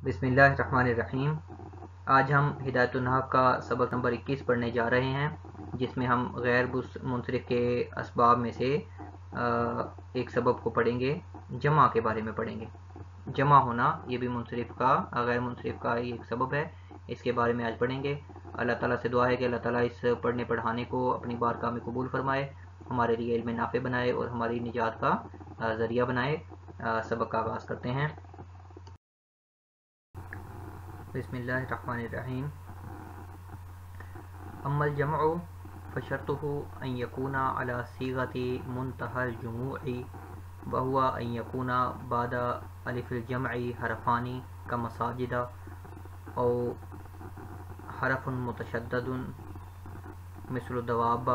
بسم اللہ الرحمن الرحیم۔ آج ہم ہدایت النحو کا سبق نمبر 21 پڑھنے جا رہے ہیں، جس میں ہم غیر منصرف کے اسباب میں سے ایک سبب کو پڑھیں گے، جمع کے بارے میں پڑھیں گے۔ جمع ہونا یہ بھی منصرف کا غیر منصرف کا ایک سبب ہے، اس کے بارے میں آج پڑھیں گے۔ اللہ تعالیٰ سے دعا ہے کہ اللہ تعالیٰ اس پڑھنے پڑھانے کو اپنی بارگاہ میں قبول فرمائے، ہمارے لیے علم نافع بنائے اور ہماری نجات کا ذریعہ بنائے۔ سبق کا آغاز کرتے ہیں۔ بسم اللہ الرحمن الرحیم۔ اما الجمع فشرطه ان يكون على صيغة منتهى الجموع وهو ان يكون بعد الف الجمع حرفان كمساجد او حرف متشدد مثل الدواب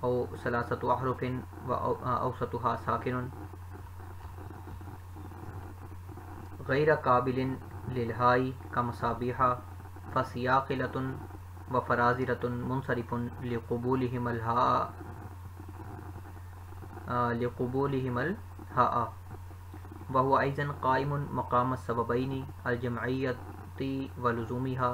او ثلاثة احرف واوسطها ساكن غیر قابل للہائی کمصابیح فسیاقلۃ وفرازرۃ منصرف لقبولہم الہاء وهو ایضا قائم مقام السببین الجمعیۃ ولزومها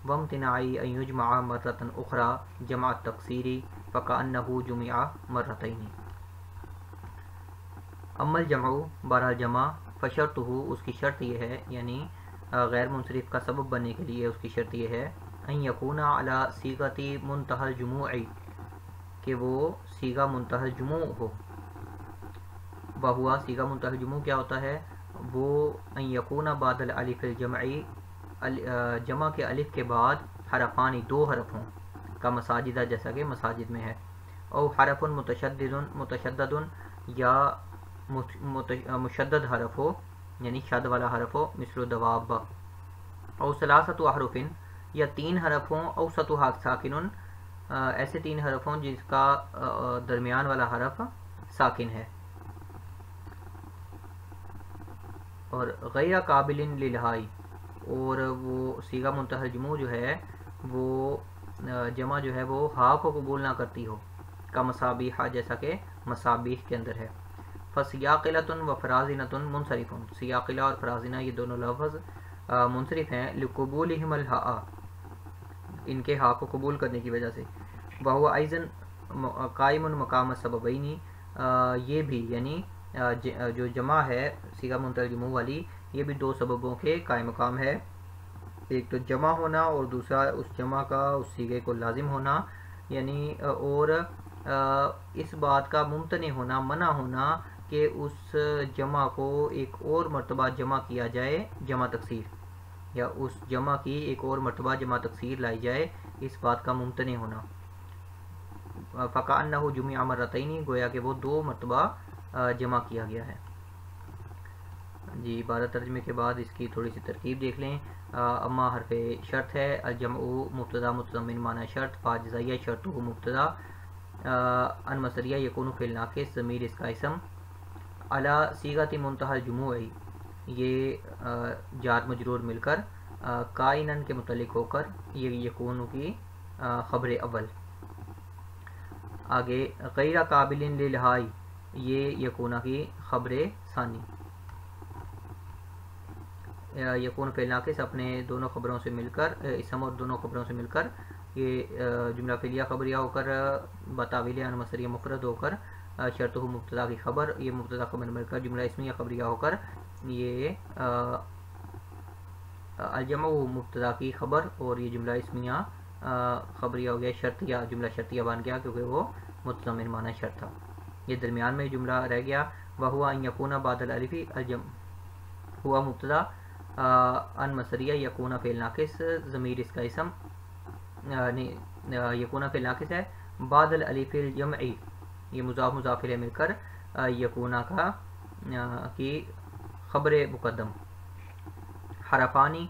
وامتناع ان یجمع مرۃ اخرى جمع التکسیر فکأنہ جمع مرتین۔ اما الجمع بہرحال جمع فشرطہ اس کی شرط یہ ہے، یعنی غیر منصرف کا سبب بننے کے لیے اس کی شرط یہ ہے ان یکون علی صیغۃ منتہی الجموع کہ وہ صیغہ منتہی الجموع ہو۔ وہوا صیغہ منتہی الجموع کیا ہوتا ہے؟ وہ ان یکون بعد الالف الجمع جمع کے الف کے بعد حرفان دو حرف ہوں، کا مساجدہ جیسا کہ مساجد میں ہے، او حرف متشدد یا مشدد حرف ہو، یعنی شد والا حرف ہو، مثل دواب، او ثلاثۃ احرف یا تین حرف ہوں، اوسطھا ساکن ایسے تین حرف ہوں جس کا درمیان والا حرف ساکن ہے، اور غیر قابل للہائی، اور وہ صیغہ منتہی الجموع جو ہے وہ جمع جو ہے وہ ہا کو قبول نہ کرتی ہو، کا مصابیح جیسا کہ مصابیح کے اندر ہے۔ فسیاقلۃ و فرازنۃ منصرف، سیاقلہ اور فرازنہ یہ دونوں لفظ منصرف ہیں لقبولہم الہاء ان کے ہا کو قبول کرنے کی وجہ سے۔ وہو ایضا قائم مقام السببین، یہ بھی یعنی جو جمع ہے صیغہ منتہی الجموع والی یہ بھی دو سببوں کے قائم مقام ہے، ایک تو جمع ہونا اور دوسرا اس جمع کا اس صیغے کو لازم ہونا، یعنی اور اس بات کا ممتنع ہونا، منع ہونا کہ اس جمع کو ایک اور مرتبہ جمع کیا جائے جمع تکسیر، یا اس جمع کی ایک اور مرتبہ جمع تکسیر لائی جائے، اس بات کا ممتنع ہونا۔ فکأنہ جمع مرتین، گویا کہ وہ دو مرتبہ جمع کیا گیا ہے۔ جی عبارت ترجمے کے بعد اس کی تھوڑی سی ترکیب دیکھ لیں۔ اما حرف شرط ہے، الجمع مبتدا متضمن معنی شرط، فا جزائیہ شرط مبتدا، ان مصدریہ یکون فعل ناقص ضمیر اس کا اسم، علی صیغۃ منتہی الجموع یہ جار مجرور مل کر کائنن کے متعلق ہو کر یہ یکون کی خبر اول۔ آگے غیر قابل للہائی یہ یکون کی خبر ثانی۔ یکون فعل ناقص اپنے دونوں خبروں سے مل کر، اسم اور دونوں خبروں سے مل کر یہ جملہ فعلیہ خبریہ ہو کر بتاویل ان مصدریہ مفرد ہو کر شرط مبتدا کی خبر، یہ مبتدا خبر مل کر جملہ اسمیہ خبریہ ہو کر یہ الجمع مبتدا کی خبر، اور یہ جملہ اسمیہ خبریہ ہو گیا شرطیہ، جملہ شرطیہ بن گیا کیونکہ وہ متضمن معنی شرط تھا، یہ درمیان میں جملہ رہ گیا۔ وہوا ان یکون بعد الالف الجمع ہوا مبتدا، ان مصدریہ یکون فعل ناقص ضمیر اس کا اسم، یکون فعل ناقص ہے، بعد الالف الجمع یہ مضاف مضاف الیہ مل کر یکون کا کی خبر مقدم، حرفانی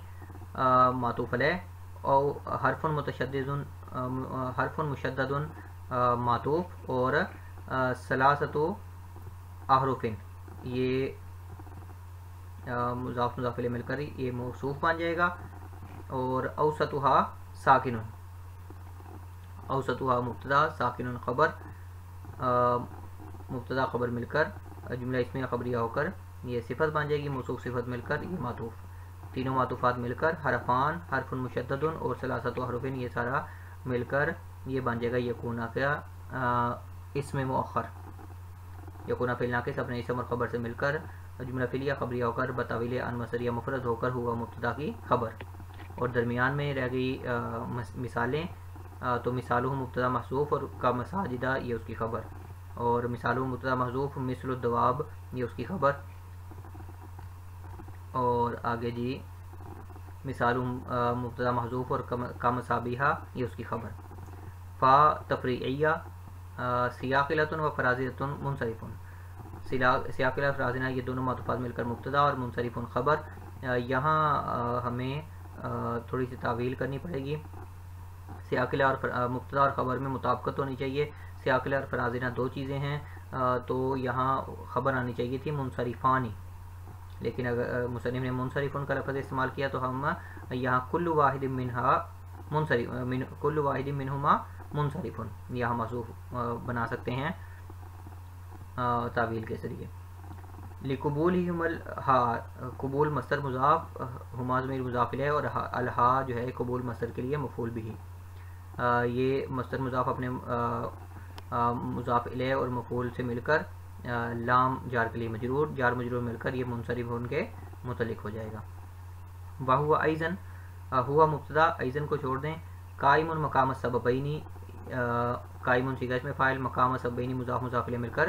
معطوف علیہ، او حرف مشدد معطوف، اور ثلاثۃ احرف یہ مضاف مضاف الیہ مل کر یہ موصوف بن جائے گا، اور اوسطھا ساکن، اوسطھا مبتدا ساکن خبر، مبتدا خبر مل کر جملہ اسمیہ خبریہ ہو کر یہ صفت بن جائے گی، موصوف صفت مل کر یہ معطوف، تینوں معطوفات مل کر حرفان حرف مشدد اور ثلاثت حروف یہ سارا مل کر یہ بن جائے گا یکونا کا اسم مؤخر، یکونا فعل ناقص اپنے اسم اور خبر سے مل کر جملہ فعلیہ خبریہ ہو کر بطویل ان مصدریہ مفرد ہو کر ہوا مبتدا کی خبر. اور درمیان میں رہ گئی مثالیں، تو مثالہ مبتدا محذوف اور کا مساجدہ یہ اس کی خبر، اور مثالہ مبتدا محذوف مثل الدواب یہ اس کی خبر. اور آگے جی مثال مبتدا محذوف اور کا مصابیحہ یہ اس کی خبر. فا تفریعیہ سیاقلۃ و فرازیۃ منصرف، سیاقلہ فرازنہ یہ دونوں معطوفات مل کر مبتدا اور منصرف خبر. یہاں ہمیں تھوڑی سی تعویل کرنی پڑے گی. سیاقلہ اور مبتدا اور خبر میں مطابقت ہونی چاہیے. سیاقلہ اور فرازنہ دو چیزیں ہیں، تو یہاں خبر آنی چاہیے تھی منصرفانی، لیکن اگر مصنف نے منصرفن کا لفظ استعمال کیا تو ہم یہاں کل واحد منہا منصرف کل واحد منہما منصرفن یہاں محذوف بنا سکتے ہیں تعویل کے ذریعے. لقبول ہی قبول مصدر مضاف، ہما ضمیر مضاف الیہ، اور الہا جو ہے قبول مصدر کے لیے مفعول بھی. یہ مصدر مضاف اپنے مضاف الیہ اور مفعول سے مل کر لام جار کے لیے مجرور، جار مجرور مل کر یہ منصرف ہون کے متعلق ہو جائے گا. وہو ایزن، ہوا مبتدا، ایزن کو چھوڑ دیں. قائم مقام السببینی، قائم صیغہ اسم فاعل، مقام السببینی مضاف مضاف الیہ مل کر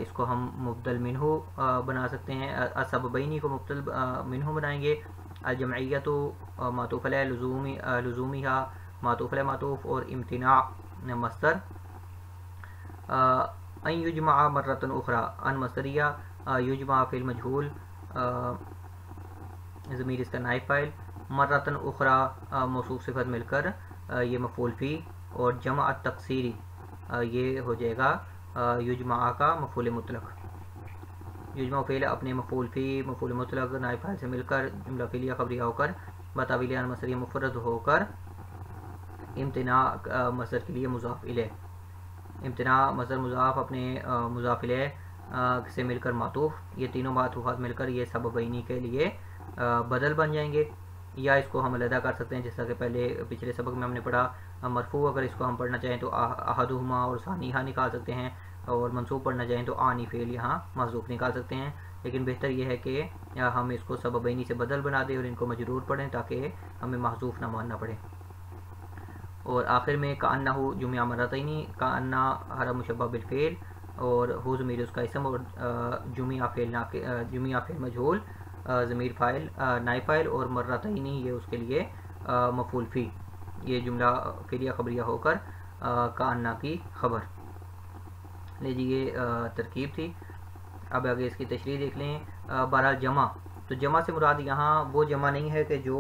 اس کو ہم مبدل منہ بنا سکتے ہیں. السببینی کو مبدل منہ بنائیں گے. الجمعیت معطوف علیہ، لزومیہ معطوف علیہ معطوف، اور امتناع مصدر. ان یجمع مرۃ اخری ان مصدریہ، یجمع فعل مجہول ضمیر اس کا نائب فاعل، مرۃ اخری موصوف صفت مل کر یہ مفعول فی، اور جمع تقصیری یہ ہو جائے گا یجمع کا مفعول مطلق. یجمع فعل اپنے مفعول فی مفعول مطلق نائب فاعل سے مل کر جملہ فعلیہ خبریہ ہو کر بطویل ان مصدریہ مفرد ہو کر امتناع مصدر کے لیے مضاف الیہ. امتناع مصدر مضاف اپنے مضاف الیہ سے مل کر معطوف، یہ تینوں معطوفات مل کر یہ سببینی کے لیے بدل بن جائیں گے. یا اس کو ہم علیحدہ کر سکتے ہیں، جیسا کہ پچھلے سبق میں ہم نے پڑھا. مرفوع اگر اس کو ہم پڑھنا چاہیں تو احدہما اور ثانیہ نکال سکتے ہیں، اور منصوب پڑھنا چاہیں تو آنی فعل یہاں محذوف نکال سکتے ہیں. لیکن بہتر یہ ہے کہ ہم اس کو سببینی سے بدل بنا دیں اور ان کو مجرور پڑھیں تاکہ ہمیں محذوف نہ ماننا پڑے. اور آخر میں کأنہ جمع مرتینی، کأنہ حرف مشبہ بالفعل، اور ہو ضمیر اس کا اسم، اور جمع فعل مجہول ضمیر فاعل نائب فاعل، اور مرتینی یہ اس کے لیے مفعول فی، یہ جملہ فعلیہ خبریہ ہو کر کأنہ کی خبر. لے جی یہ ترکیب تھی. اب آگے اس کی تشریح دیکھ لیں. بہرحال جمع، تو جمع سے مراد یہاں وہ جمع نہیں ہے کہ جو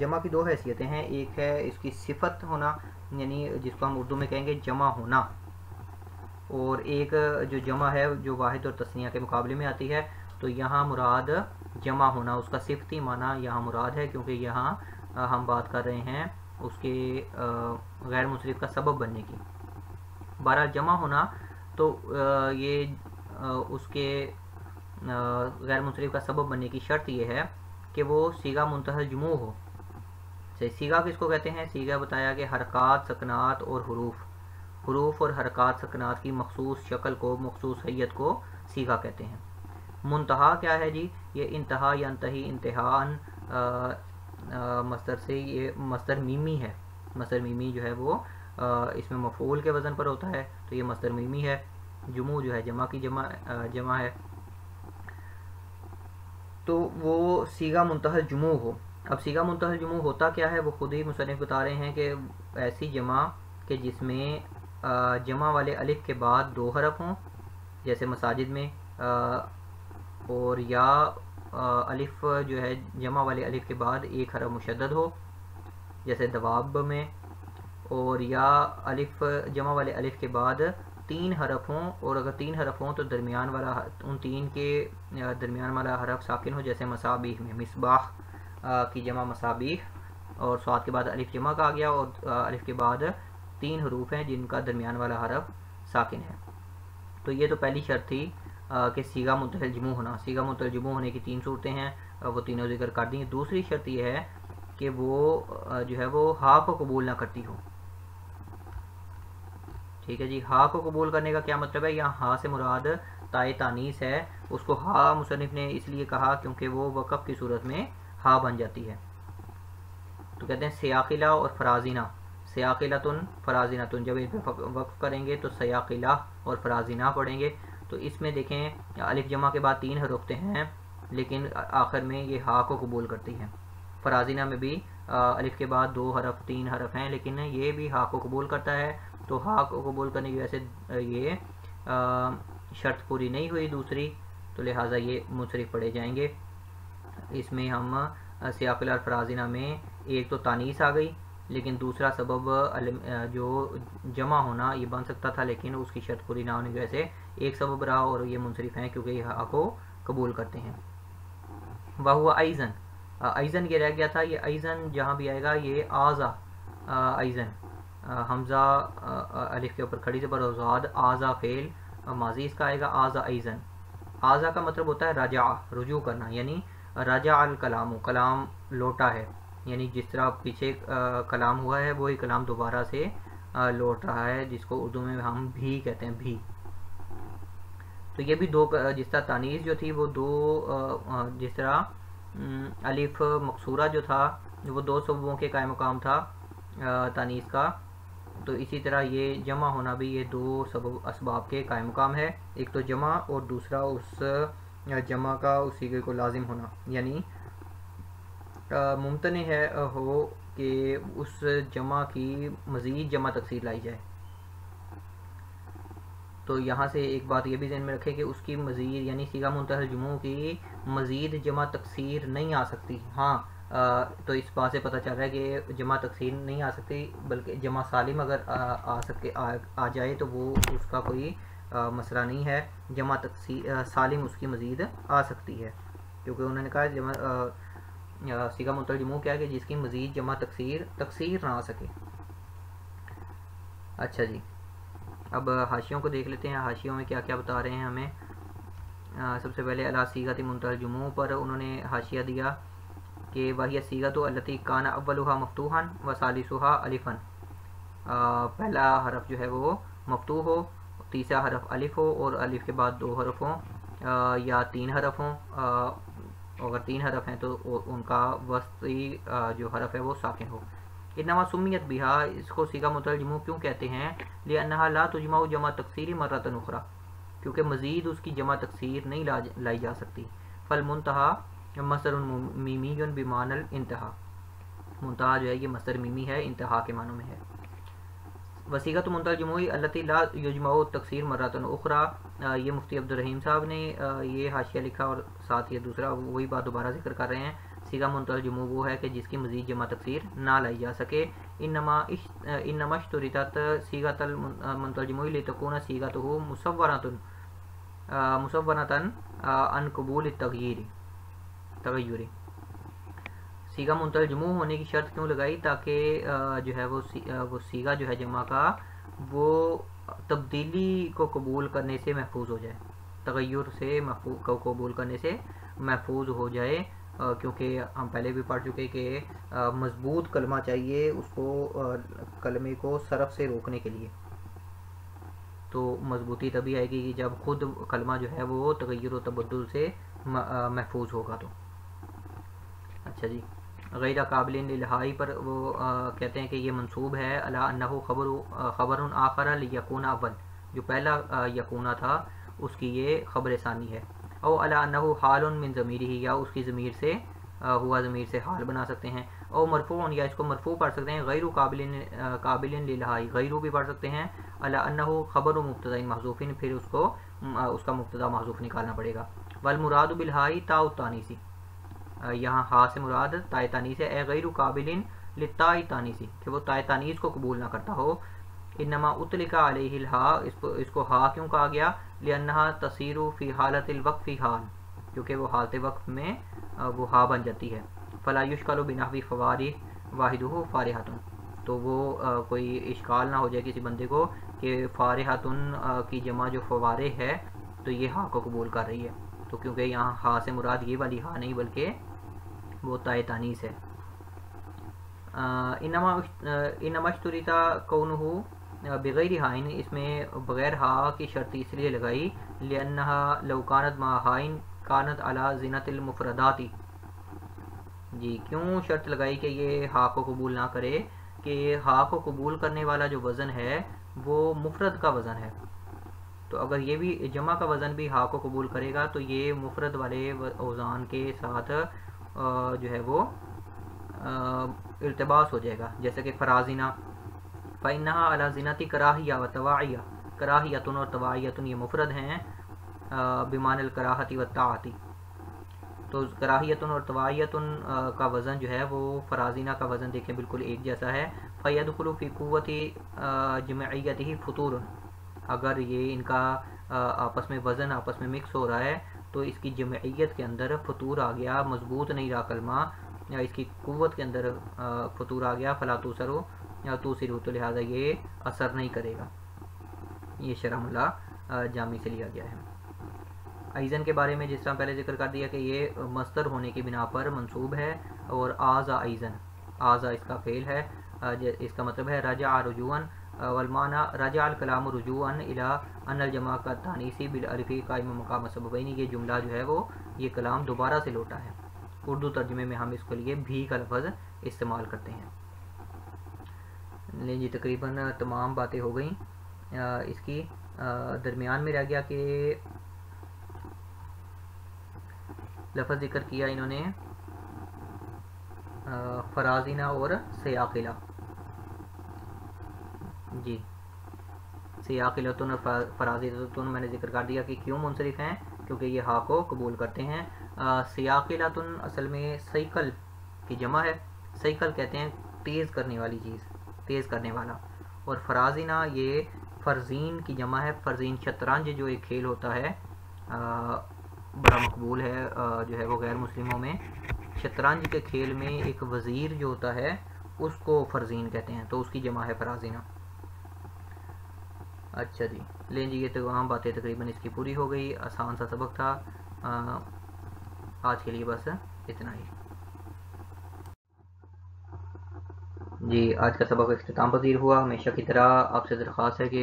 جمع کی دو حیثیتیں ہیں. ایک ہے اس کی صفت ہونا، یعنی جس کو ہم اردو میں کہیں گے جمع ہونا، اور ایک جو جمع ہے جو واحد اور تثنیہ کے مقابلے میں آتی ہے. تو یہاں مراد جمع ہونا، اس کا صفتی معنی یہاں مراد ہے، کیونکہ یہاں ہم بات کر رہے ہیں اس کے غیر منصرف کا سبب بننے کی. بہرحال جمع ہونا تو یہ اس کے غیر منصرف کا سبب بننے کی شرط یہ ہے کہ وہ صیغہ منتہی الجموع ہو. صیغہ کس کو کہتے ہیں؟ صیغہ بتایا کہ حرکات، سکنات اور حروف اور حرکات سکنات کی مخصوص شکل کو، مخصوص حیت کو صیغہ کہتے ہیں. منتہا کیا ہے جی؟ یہ انتہا یا انتہی، انتہان مصدر سے، یہ مصدر میمی ہے. مصدر میمی جو ہے وہ اس میں مفعول کے وزن پر ہوتا ہے، تو یہ مصدر میمی ہے. جموع جو ہے جمع کی جمع ہے، تو وہ صیغہ منتہی الجموع ہو. اب صیغہ منتہی الجموع ہوتا کیا ہے؟ وہ خود ہی مصنف بتا رہے ہیں کہ ایسی جمع کہ جس میں جمع والے الف کے بعد دو حرف ہوں، جیسے مساجد میں، اور یا الف جو ہے جمع والے الف کے بعد ایک حرف مشدد ہو، جیسے دواب میں، اور یا الف جمع والے الف کے بعد تین حرف ہوں، اور اگر تین حرف ہوں تو درمیان والا ان تین کے درمیان والا حرف ساکن ہو، جیسے مصابیح میں مصباح کی جمع مصابیح، اور صاد کے بعد الف جمع کا آ گیا، اور الف کے بعد تین حروف ہیں جن کا درمیان والا حرف ساکن ہے. تو یہ تو پہلی شرط تھی کہ سیغہ منتہی الجموع ہونا. سیغہ منتہی الجموع ہونے کی 3 صورتیں ہیں، وہ تینوں ذکر کر دی ہیں. دوسری شرط یہ ہے کہ وہ جو ہے وہ ہا کو قبول نہ کرتی ہو. ٹھیک ہے جی. ہا کو قبول کرنے کا کیا مطلب ہے؟ یہاں ہا سے مراد تائے تانیث ہے. اس کو ہا مصنف نے اس لیے کہا کیونکہ وہ وقف کی صورت میں ہا بن جاتی ہے. تو کہتے ہیں سیاقلہ اور فرازینہ. سیاقلتن فرازینتن، جب ان پہ وقف کریں گے تو سیاقلہ اور فرازینہ پڑھیں گے. تو اس میں دیکھیں الف جمع کے بعد 3 حرف ہیں لیکن آخر میں یہ ہا کو قبول کرتی ہے. فرازینہ میں بھی الف کے بعد 2 حرف 3 حرف ہیں لیکن یہ بھی ہا کو قبول کرتا ہے. تو ہا کو قبول کرنے کی وجہ سے یہ شرط پوری نہیں ہوئی دوسری، تو لہٰذا یہ منصرف پڑھے جائیں گے. اس میں ہم سیاقلہ اور فرازینہ میں ایک تو تانیث آ گئی، لیکن دوسرا سبب جو جمع ہونا یہ بن سکتا تھا لیکن اس کی شرط پوری نہ ہونے کی وجہ سے ایک سبب رہا اور یہ منصرف ہیں کیونکہ یہ ہا کو قبول کرتے ہیں. وہو ایزن، ایزن یہ رہ گیا تھا. یہ ایزن جہاں بھی آئے گا یہ آزا ایزن، حمزہ الف کے اوپر کھڑی زبر اور زاد، آزا فعل ماضی اس کا آئے گا. آزا ایزن، آزا کا مطلب ہوتا ہے رجع، رجوع کرنا، یعنی رجع الکلام، کلام لوٹا ہے. یعنی جس طرح پیچھے کلام ہوا ہے وہی کلام دوبارہ سے لوٹ رہا ہے، جس کو اردو میں ہم بھی کہتے ہیں بھی. تو یہ بھی 2 جس طرح تانیث جو تھی وہ 2 جس طرح الف مقصورہ جو تھا وہ 2 سببوں کے قائم مقام تھا تانیث کا، تو اسی طرح یہ جمع ہونا بھی یہ 2 سبب اسباب کے قائم مقام ہے. ایک تو جمع اور دوسرا اس جمع کا اس سیغے کو لازم ہونا، یعنی ممتنع ہے ہو کہ اس جمع کی مزید جمع تکسیر لائی جائے. تو یہاں سے ایک بات یہ بھی ذہن میں رکھے کہ اس کی مزید یعنی سیغہ منتہی الجموع کی مزید جمع تکسیر نہیں آ سکتی. ہاں تو اس بات سے پتہ چل رہا ہے کہ جمع تکسیر نہیں آ سکتی، بلکہ جمع سالم اگر آ جائے تو وہ اس کا کوئی مسئلہ نہیں ہے. جمع تکسیر سالم اس کی مزید آ سکتی ہے، کیونکہ انہوں نے کہا جمع سیغہ منتہی الجموع کیا ہے کہ جس کی مزید جمع تکسیر نہ آ سکے. اچھا جی، اب حاشیوں کو دیکھ لیتے ہیں. حاشیوں میں کیا کیا بتا رہے ہیں ہمیں. سب سے پہلے علی صیغۃ منتہی الجموع پر انہوں نے حاشیہ دیا کہ وہی صیغۃ التی کان اولھا مفتوحا و ثالثھا الفا. پہلا حرف جو ہے وہ مفتوح ہو، تیسرا حرف الف ہو اور الف کے بعد 2 حرف ہوں یا 3 حرف ہوں. اگر 3 حرف ہیں تو ان کا وسطی جو حرف ہے وہ ساکن ہو. انما سمیت بہا، اس کو صیغہ منتہی الجموع کیوں کہتے ہیں؟ لأنها لا تجمع جمع تکسیری مرۃ اخرى، کیونکہ مزید اس کی جمع تکسیر نہیں لائی جا سکتی. فالمنتہی مصدر میمی بمعنی الانتہا، منتہا جو ہے یہ مصدر میمی ہے، انتہا کے معنوں میں ہے. وصیغۃ منتہی الجموع التی لا یجمع تکسیر مرۃ اخرى، یہ مفتی عبدالرحیم صاحب نے یہ حاشیہ لکھا اور ساتھ یہ دوسرا وہی بات دوبارہ ذکر کر رہے ہیں. صیغہ منتہی الجموع وہ ہے کہ جس کی مزید جمع تکسیر نہ لائی جا سکے. انما اشترطت صیغۃ منتہی الجموع لتکون صیغتہ مصورۃ عن قبول التغیر. صیغہ منتہی الجموع ہونے کی شرط کیوں لگائی؟ تاکہ جو ہے وہ صیغہ جو ہے جمع کا وہ تبدیلی کو قبول کرنے سے محفوظ ہو جائے، تغیر سے کو قبول کرنے سے محفوظ ہو جائے. کیونکہ ہم پہلے بھی پڑھ چکے کہ مضبوط کلمہ چاہیے اس کو کلمے کو صرف سے روکنے کے لیے. تو مضبوطی تبھی آئے گی کہ جب خود کلمہ جو ہے وہ تغیر و تبدل سے محفوظ ہوگا. تو اچھا جی، غیر قابل للحائی پر وہ کہتے ہیں کہ یہ منصوب ہے علی انہ خبر آخر لیکون اول، جو پہلا یکونا تھا اس کی یہ خبر ثانی ہے. او علی انہ حال من ضمیرہ، یا اس کی ضمیر سے ہوا ضمیر سے حال بنا سکتے ہیں. او مرفوع، یا اس کو مرفوع پڑھ سکتے ہیں. غیر قابل للحائی، غیرو بھی پڑھ سکتے ہیں. علی انہ خبر مبتدا محذوف، پھر اس کو اس کا مبتدا محذوف نکالنا پڑے گا. والمراد بالحائی تاء التانیث، یہاں ہا سے مراد تائے تانیث ہے. اے غیر قابل للتاء التانیث، کہ وہ تائے تانیث کو قبول نہ کرتا ہو. انما اطلق علیہ الہا، اس کو ہا کیوں کہا گیا؟ لانہا تصیر فی حالت الوقف حال، کیونکہ وہ حالت وقف میں وہ ہا بن جاتی ہے. فلا یشکل بنحو فوارح واحدہ فارحۃ، تو وہ کوئی اشکال نہ ہو جائے کسی بندے کو کہ فارحۃ کی جمع جو فوارح ہے تو یہ ہا کو قبول کر رہی ہے. تو کیونکہ یہاں ہا سے مراد یہ والی ہا نہیں بلکہ وہ تائے تانیث ہے. انما اشترطا کونہ بغیر ہائن، اس میں بغیر ہا کی شرط اس لیے لگائی لأنها لو كانت مع ہائن كانت على زینت المفردات. جی کیوں شرط لگائی کہ یہ ہا کو قبول نہ کرے؟ کہ ہا کو قبول کرنے والا جو وزن ہے وہ مفرد کا وزن ہے. تو اگر یہ بھی جمع کا وزن بھی ہا کو قبول کرے گا تو یہ مفرد والے اوزان کے ساتھ جو ہے وہ التباس ہو جائے گا. جیسے کہ فرازینہ، فإنها على زینت کراہیہ و تواعیہ، کراہیتن اور تواعیتن یہ مفرد ہیں بمعنی الکراہتی و طاعتی. تو کراہیتن اور تواعیتن کا وزن جو ہے وہ فرازینہ کا وزن دیکھیں بالکل ایک جیسا ہے. فیدخل فی قوت جمعیتہ فطور، اگر یہ ان کا آپس میں وزن آپس میں مکس ہو رہا ہے تو اس کی جمعیت کے اندر فطور آ گیا، مضبوط نہیں رہا کلمہ، یا اس کی قوت کے اندر فطور آ گیا. فلا توسرو یا توسرو، تو لہٰذا یہ اثر نہیں کرے گا. یہ شرح اللہ جامی سے لیا گیا ہے. ایزن کے بارے میں جس طرح پہلے ذکر کر دیا کہ یہ مصدر ہونے کی بنا پر منصوب ہے، اور آزا ایزن، آزا اس کا فعل ہے، اس کا مطلب ہے رجع رجوعاً، والمعنی رجع الکلام رجوعاً الی ان الجمع کا تانیثی بالالف قائم مقام سببین. یہ جملہ جو ہے وہ یہ کلام دوبارہ سے لوٹا ہے. اردو ترجمے میں ہم اس کے لیے بھی کا لفظ استعمال کرتے ہیں. جی تقریباً تمام باتیں ہو گئیں. اس کی درمیان میں رہ گیا کہ لفظ ذکر کیا انہوں نے فرازینہ اور سیاقلہ. جی سیاقلتن اور فرازینتن میں نے ذکر کر دیا کہ کیوں منصرف ہیں، کیونکہ یہ ہا کو قبول کرتے ہیں. سیاقلتن اصل میں سیکل کی جمع ہے. سیکل کہتے ہیں تیز کرنے والی چیز، تیز کرنے والا. اور فرازینہ یہ فرزین کی جمع ہے. فرزین شطرنج جو ایک کھیل ہوتا ہے بڑا مقبول ہے جو ہے وہ غیر مسلموں میں. شطرنج کے کھیل میں ایک وزیر جو ہوتا ہے اس کو فرزین کہتے ہیں، تو اس کی جمع ہے فرازینہ. اچھا جی لیں جی، یہ تمام باتیں تقریباً اس کی پوری ہو گئی. آسان سا سبق تھا. آج کے لیے بس اتنا ہی. جی آج کا سبق اختتام پذیر ہوا. ہمیشہ کی طرح آپ سے درخواست ہے کہ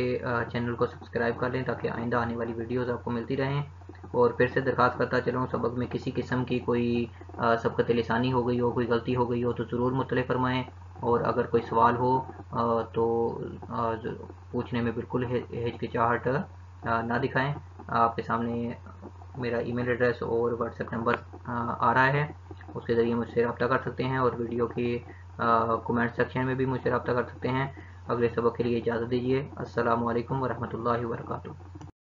چینل کو سبسکرائب کر لیں تاکہ آئندہ آنے والی ویڈیوز آپ کو ملتی رہیں. اور پھر سے درخواست کرتا چلوں سبق میں کسی قسم کی کوئی سبقت لسانی ہو گئی ہو، کوئی غلطی ہو گئی ہو تو ضرور مطلع فرمائیں. اور اگر کوئی سوال ہو تو پوچھنے میں بالکل ہچکچاہٹ نہ دکھائیں. آپ کے سامنے میرا ای میل ایڈریس اور واٹس ایپ نمبر آ رہا ہے، اس کے ذریعے مجھ سے رابطہ کر سکتے ہیں، اور ویڈیو کی کمنٹ سیکشن میں بھی مجھ سے رابطہ کر سکتے ہیں. اگلے سبق کے لیے اجازت دیجیے. السلام علیکم ورحمۃ اللہ وبرکاتہ.